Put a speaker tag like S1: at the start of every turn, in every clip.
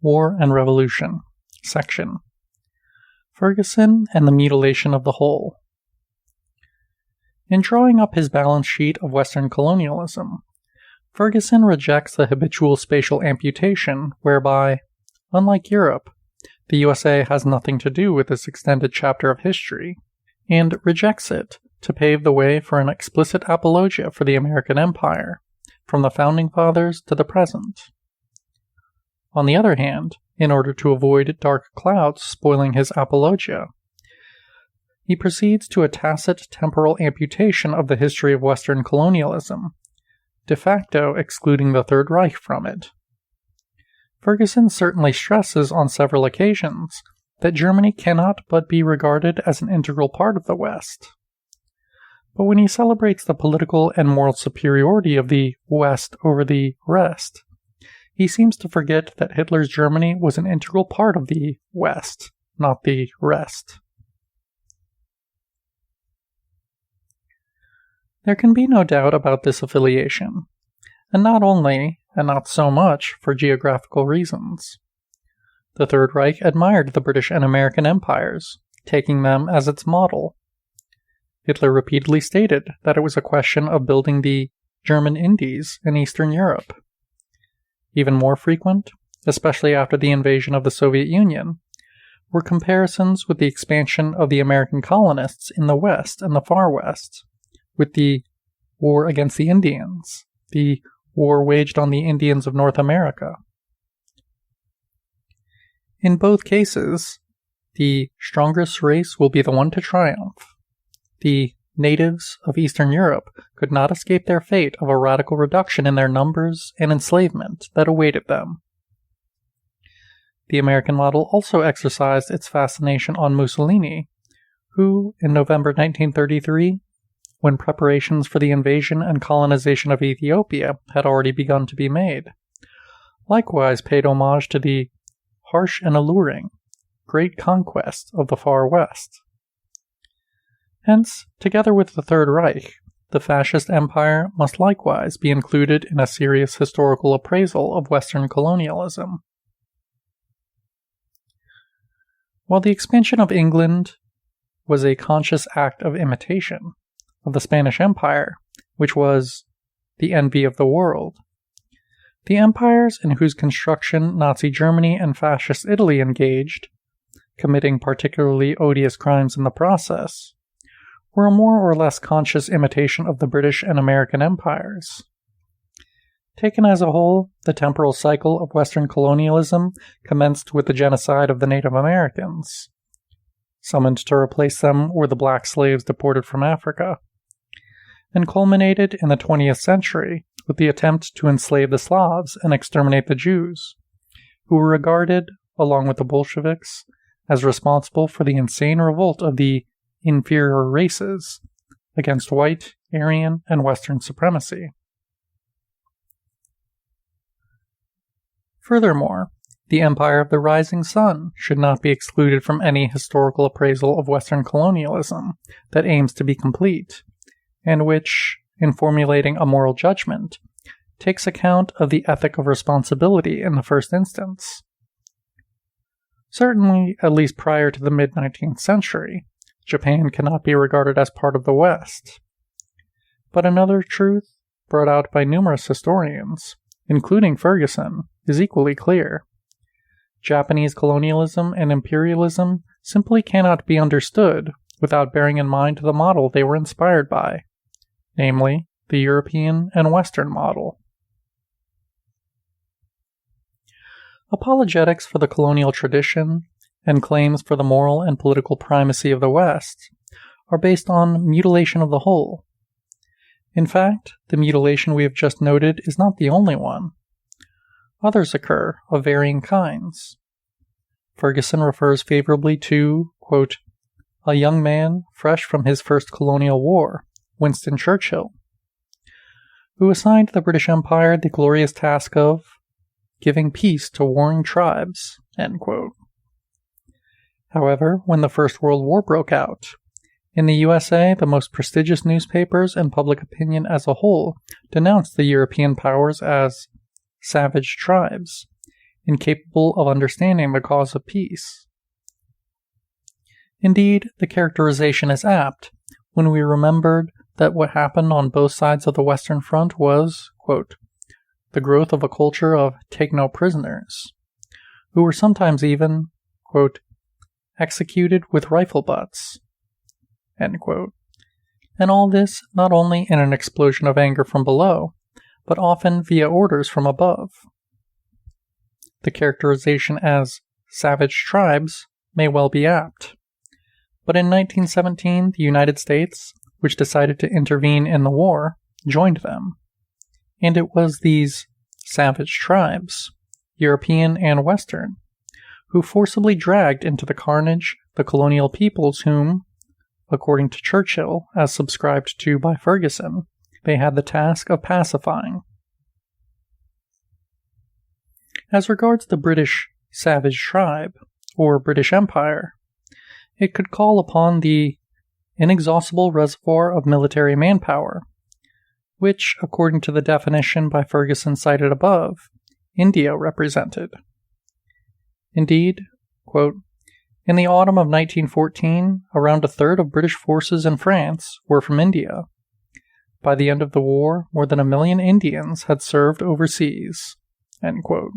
S1: War and Revolution, section. Ferguson and the Mutilation of the Whole. In drawing up his balance sheet of Western colonialism, Ferguson rejects the habitual spatial amputation whereby, unlike Europe, the USA has nothing to do with this extended chapter of history, and rejects it to pave the way for an explicit apologia for the American Empire, from the Founding Fathers to the present. On the other hand, in order to avoid dark clouds spoiling his apologia, he proceeds to a tacit temporal amputation of the history of Western colonialism, de facto excluding the Third Reich from it. Ferguson certainly stresses on several occasions that Germany cannot but be regarded as an integral part of the West. But when he celebrates the political and moral superiority of the West over the rest, he seems to forget that Hitler's Germany was an integral part of the West, not the rest. There can be no doubt about this affiliation, and not only, and not so much, for geographical reasons. The Third Reich admired the British and American empires, taking them as its model. Hitler repeatedly stated that it was a question of building the German Indies in Eastern Europe. Even more frequent, especially after the invasion of the Soviet Union, were comparisons with the expansion of the American colonists in the West and the Far West, with the war against the Indians, the war waged on the Indians of North America. In both cases, the strongest race will be the one to triumph. The natives of Eastern Europe could not escape their fate of a radical reduction in their numbers and enslavement that awaited them. The American model also exercised its fascination on Mussolini, who, in November 1933, when preparations for the invasion and colonization of Ethiopia had already begun to be made, likewise paid homage to the harsh and alluring great conquest of the Far West. Hence, together with the Third Reich, the fascist empire must likewise be included in a serious historical appraisal of Western colonialism. While the expansion of England was a conscious act of imitation of the Spanish Empire, which was the envy of the world, the empires in whose construction Nazi Germany and Fascist Italy engaged, committing particularly odious crimes in the process, were a more or less conscious imitation of the British and American empires. Taken as a whole, the temporal cycle of Western colonialism commenced with the genocide of the Native Americans. Summoned to replace them were the black slaves deported from Africa, and culminated in the 20th century with the attempt to enslave the Slavs and exterminate the Jews, who were regarded, along with the Bolsheviks, as responsible for the insane revolt of the inferior races against white, Aryan, and Western supremacy. Furthermore, the empire of the rising sun should not be excluded from any historical appraisal of Western colonialism that aims to be complete, and which, in formulating a moral judgment, takes account of the ethic of responsibility in the first instance. Certainly, at least prior to the mid-19th century, Japan cannot be regarded as part of the West. But another truth, brought out by numerous historians, including Ferguson, is equally clear. Japanese colonialism and imperialism simply cannot be understood without bearing in mind the model they were inspired by, namely, the European and Western model. Apologetics for the colonial tradition and claims for the moral and political primacy of the West are based on mutilation of the whole. In fact, the mutilation we have just noted is not the only one. Others occur, of varying kinds. Ferguson refers favorably to, quote, a young man fresh from his first colonial war, Winston Churchill, who assigned the British Empire the glorious task of giving peace to warring tribes, end quote. However, when the First World War broke out, in the USA, the most prestigious newspapers and public opinion as a whole denounced the European powers as savage tribes, incapable of understanding the cause of peace. Indeed, the characterization is apt when we remembered that what happened on both sides of the Western Front was, quote, the growth of a culture of take no prisoners, who were sometimes even, quote, executed with rifle butts, end quote. And all this not only in an explosion of anger from below, but often via orders from above. The characterization as savage tribes may well be apt, but in 1917 the United States, which decided to intervene in the war, joined them, and it was these savage tribes, European and Western, who forcibly dragged into the carnage the colonial peoples whom, according to Churchill, as subscribed to by Ferguson, they had the task of pacifying. As regards the British savage tribe, or British Empire, it could call upon the inexhaustible reservoir of military manpower, which, according to the definition by Ferguson cited above, India represented. Indeed, quote, in the autumn of 1914, around a third of British forces in France were from India. By the end of the war, more than 1 million Indians had served overseas, end quote.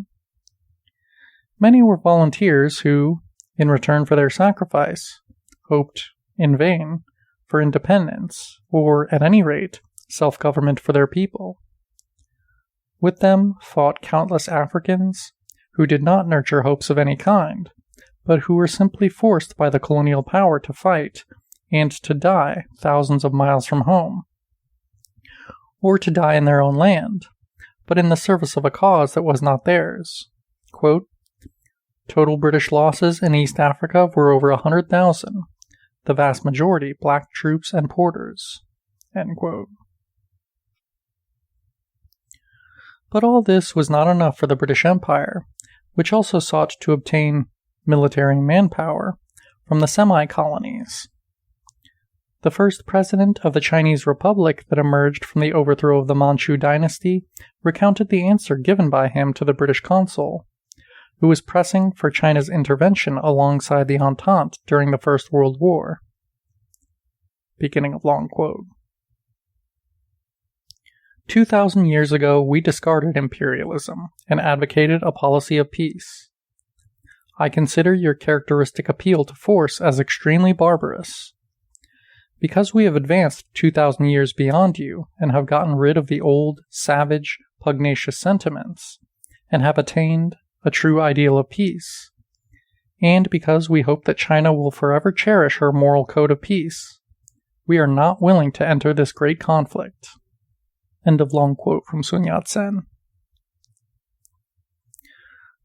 S1: Many were volunteers who, in return for their sacrifice, hoped, in vain, for independence, or, at any rate, self-government for their people. With them fought countless Africans who did not nurture hopes of any kind, but who were simply forced by the colonial power to fight and to die thousands of miles from home, or to die in their own land, but in the service of a cause that was not theirs. Quote, total British losses in East Africa were over 100,000, the vast majority black troops and porters. End quote. But all this was not enough for the British Empire, which also sought to obtain military manpower from the semi-colonies. The first president of the Chinese Republic that emerged from the overthrow of the Manchu dynasty recounted the answer given by him to the British consul, who was pressing for China's intervention alongside the Entente during the First World War. Beginning of long quote. 2,000 years ago, we discarded imperialism and advocated a policy of peace. I consider your characteristic appeal to force as extremely barbarous. Because we have advanced 2,000 years beyond you and have gotten rid of the old, savage, pugnacious sentiments, and have attained a true ideal of peace, and because we hope that China will forever cherish her moral code of peace, we are not willing to enter this great conflict. End of long quote from Sun Yat-sen.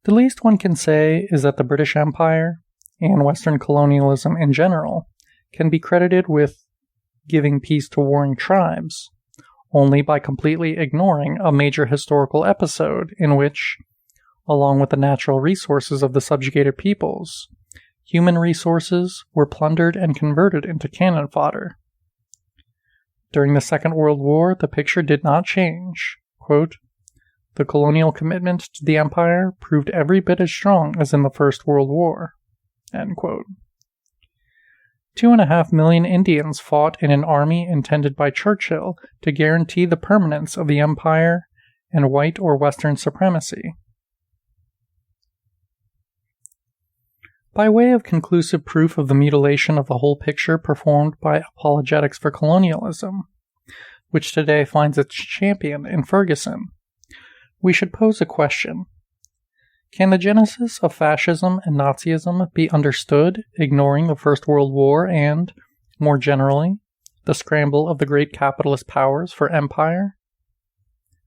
S1: The least one can say is that the British Empire, and Western colonialism in general, can be credited with giving peace to warring tribes only by completely ignoring a major historical episode in which, along with the natural resources of the subjugated peoples, human resources were plundered and converted into cannon fodder. During the Second World War, the picture did not change. Quote, the colonial commitment to the empire proved every bit as strong as in the First World War. End quote. 2.5 million Indians fought in an army intended by Churchill to guarantee the permanence of the empire and white or Western supremacy. By way of conclusive proof of the mutilation of the whole picture performed by apologetics for colonialism, which today finds its champion in Ferguson, we should pose a question. Can the genesis of fascism and Nazism be understood ignoring the First World War and, more generally, the scramble of the great capitalist powers for empire?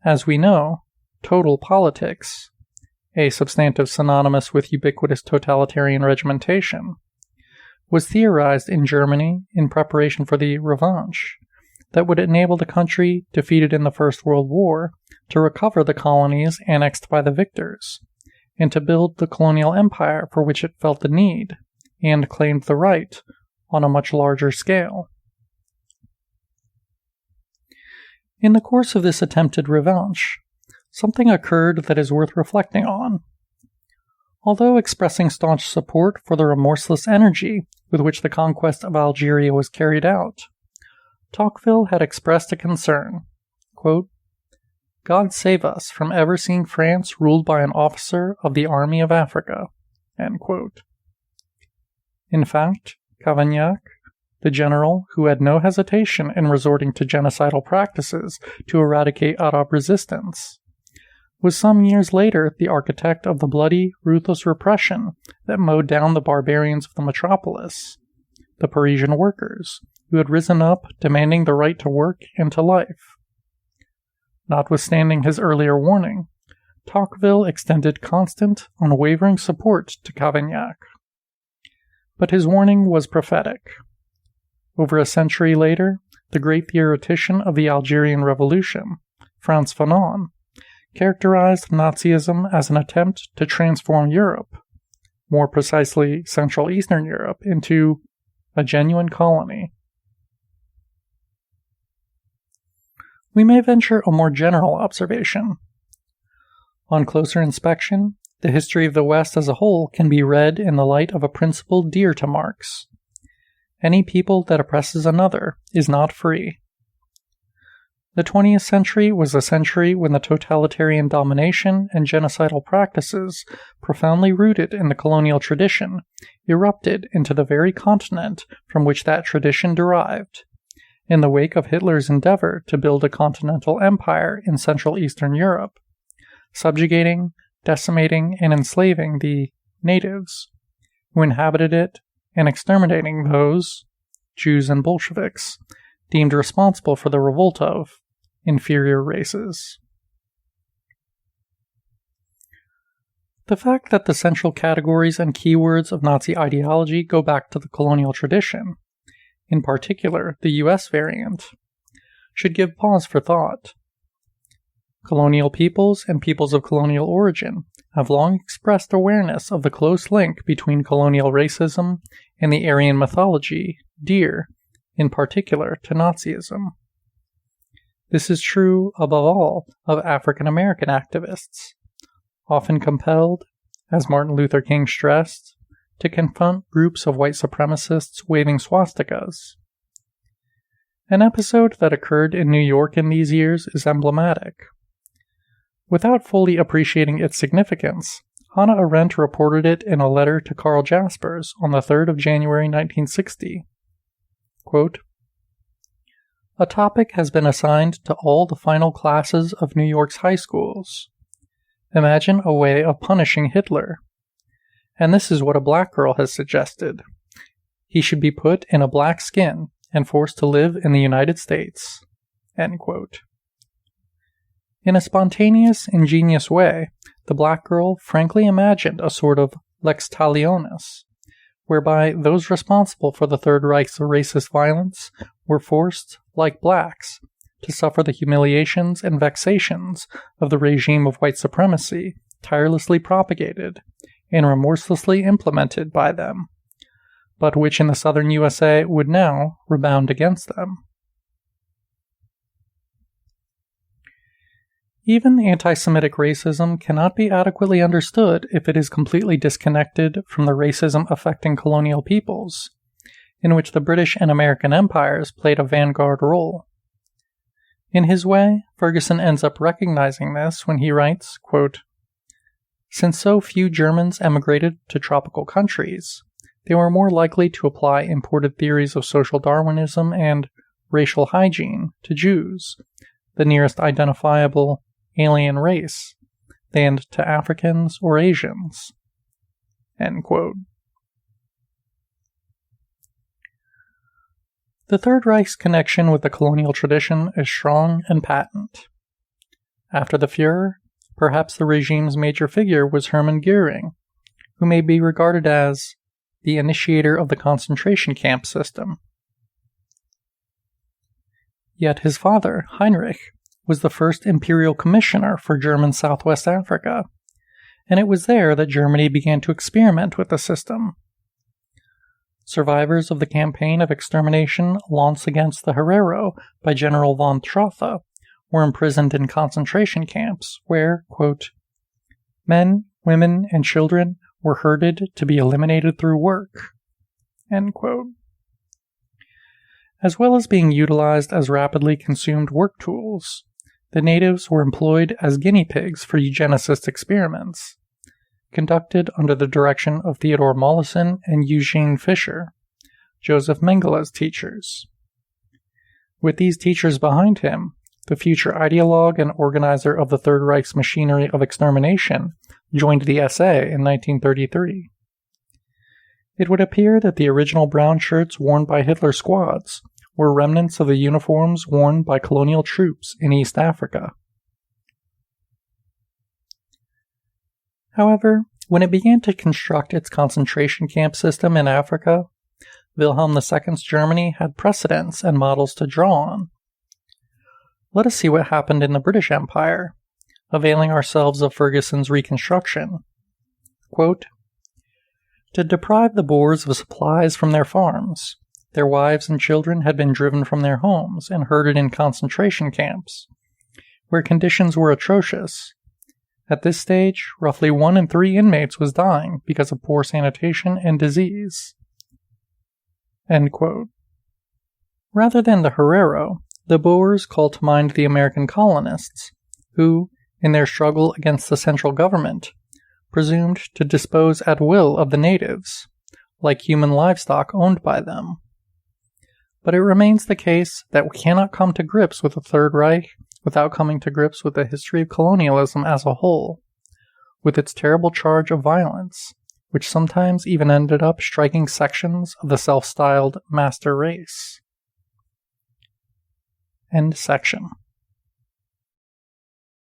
S1: As we know, total politics, a substantive synonymous with ubiquitous totalitarian regimentation, was theorized in Germany in preparation for the revanche that would enable the country defeated in the First World War to recover the colonies annexed by the victors, and to build the colonial empire for which it felt the need, and claimed the right, on a much larger scale. In the course of this attempted revanche, something occurred that is worth reflecting on. Although expressing staunch support for the remorseless energy with which the conquest of Algeria was carried out, Tocqueville had expressed a concern, quote, "God save us from ever seeing France ruled by an officer of the Army of Africa." End quote. In fact, Cavaignac, the general who had no hesitation in resorting to genocidal practices to eradicate Arab resistance, was some years later the architect of the bloody, ruthless repression that mowed down the barbarians of the metropolis, the Parisian workers, who had risen up demanding the right to work and to life. Notwithstanding his earlier warning, Tocqueville extended constant, unwavering support to Cavaignac. But his warning was prophetic. Over a century later, the great theoretician of the Algerian Revolution, Frantz Fanon, characterized Nazism as an attempt to transform Europe, more precisely Central Eastern Europe, into a genuine colony. We may venture a more general observation. On closer inspection, the history of the West as a whole can be read in the light of a principle dear to Marx. Any people that oppresses another is not free. The 20th century was a century when the totalitarian domination and genocidal practices, profoundly rooted in the colonial tradition, erupted into the very continent from which that tradition derived, in the wake of Hitler's endeavor to build a continental empire in Central Eastern Europe, subjugating, decimating, and enslaving the natives who inhabited it and exterminating those, Jews and Bolsheviks, deemed responsible for the revolt of inferior races. The fact that the central categories and keywords of Nazi ideology go back to the colonial tradition, in particular the U.S. variant, should give pause for thought. Colonial peoples and peoples of colonial origin have long expressed awareness of the close link between colonial racism and the Aryan mythology, dear, in particular, to Nazism. This is true, above all, of African American activists, often compelled, as Martin Luther King stressed, to confront groups of white supremacists waving swastikas. An episode that occurred in New York in these years is emblematic. Without fully appreciating its significance, Hannah Arendt reported it in a letter to Carl Jaspers on the 3rd of January 1960. Quote, "A topic has been assigned to all the final classes of New York's high schools. Imagine a way of punishing Hitler. And this is what a black girl has suggested. He should be put in a black skin and forced to live in the United States." End quote. In a spontaneous, ingenious way, the black girl frankly imagined a sort of lex talionis, whereby those responsible for the Third Reich's racist violence were forced, like blacks, to suffer the humiliations and vexations of the regime of white supremacy tirelessly propagated and remorselessly implemented by them, but which in the southern USA would now rebound against them. Even anti-Semitic racism cannot be adequately understood if it is completely disconnected from the racism affecting colonial peoples, in which the British and American empires played a vanguard role. In his way, Ferguson ends up recognizing this when he writes, quote, "Since so few Germans emigrated to tropical countries, they were more likely to apply imported theories of social Darwinism and racial hygiene to Jews, the nearest identifiable alien race, than to Africans or Asians." End quote. The Third Reich's connection with the colonial tradition is strong and patent. After the Führer, perhaps the regime's major figure was Hermann Göring, who may be regarded as the initiator of the concentration camp system. Yet his father, Heinrich, was the first imperial commissioner for German Southwest Africa, and it was there that Germany began to experiment with the system. Survivors of the campaign of extermination launched against the Herero by General von Trotha were imprisoned in concentration camps where, quote, "men, women, and children were herded to be eliminated through work." End quote. As well as being utilized as rapidly consumed work tools, the natives were employed as guinea pigs for eugenicist experiments, conducted under the direction of Theodore Mollison and Eugene Fisher, Joseph Mengele's teachers. With these teachers behind him, the future ideologue and organizer of the Third Reich's machinery of extermination joined the SA in 1933. It would appear that the original brown shirts worn by Hitler squads were remnants of the uniforms worn by colonial troops in East Africa. However, when it began to construct its concentration camp system in Africa, Wilhelm II's Germany had precedents and models to draw on. Let us see what happened in the British Empire, availing ourselves of Ferguson's reconstruction. Quote, "To deprive the Boers of supplies from their farms, their wives and children had been driven from their homes and herded in concentration camps, where conditions were atrocious. At this stage, roughly 1 in 3 inmates was dying because of poor sanitation and disease." End quote. Rather than the Herero, the Boers called to mind the American colonists, who, in their struggle against the central government, presumed to dispose at will of the natives, like human livestock owned by them. But it remains the case that we cannot come to grips with the Third Reich without coming to grips with the history of colonialism as a whole, with its terrible charge of violence, which sometimes even ended up striking sections of the self-styled master race. End section.